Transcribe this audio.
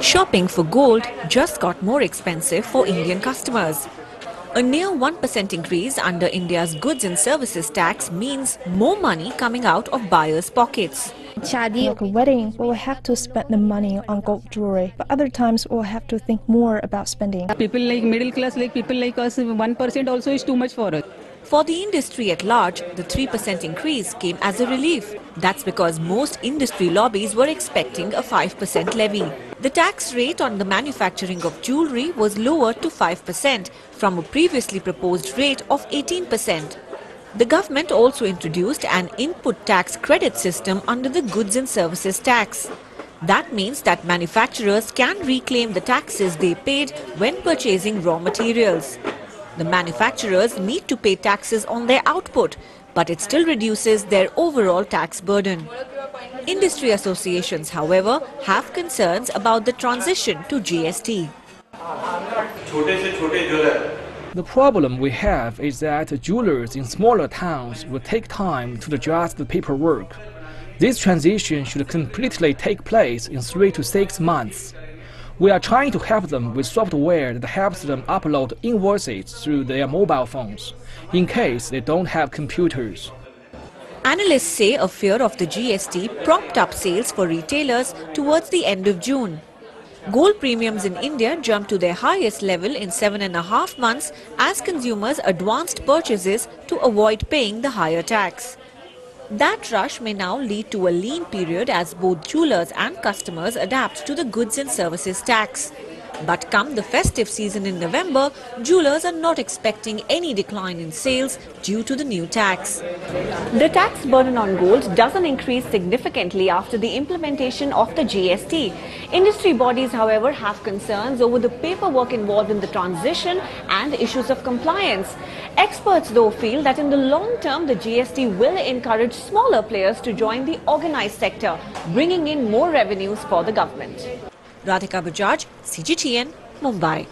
Shopping for gold just got more expensive for Indian customers. A near 1% increase under India's goods and services tax means more money coming out of buyers' pockets. Like a wedding, we'll have to spend the money on gold jewelry, but other times we'll have to think more about spending. People like middle class, like people like us, 1% also is too much for us. For the industry at large, the 3% increase came as a relief. That's because most industry lobbies were expecting a 5% levy. The tax rate on the manufacturing of jewellery was lowered to 5% from a previously proposed rate of 18%. The government also introduced an input tax credit system under the goods and services tax. That means that manufacturers can reclaim the taxes they paid when purchasing raw materials. The manufacturers need to pay taxes on their output, but it still reduces their overall tax burden. Industry associations, however, have concerns about the transition to GST. The problem we have is that jewelers in smaller towns will take time to adjust the paperwork. This transition should completely take place in 3 to 6 months. We are trying to help them with software that helps them upload invoices through their mobile phones, in case they don't have computers. Analysts say a fear of the GST propped up sales for retailers towards the end of June. Gold premiums in India jumped to their highest level in 7.5 months as consumers advanced purchases to avoid paying the higher tax. That rush may now lead to a lean period as both jewelers and customers adapt to the goods and services tax. But come the festive season in November, jewelers are not expecting any decline in sales due to the new tax. The tax burden on gold doesn't increase significantly after the implementation of the GST. Industry bodies, however, have concerns over the paperwork involved in the transition and issues of compliance. Experts, though, feel that in the long term, the GST will encourage smaller players to join the organized sector, bringing in more revenues for the government. Radhika Bajaj, CGTN, Mumbai.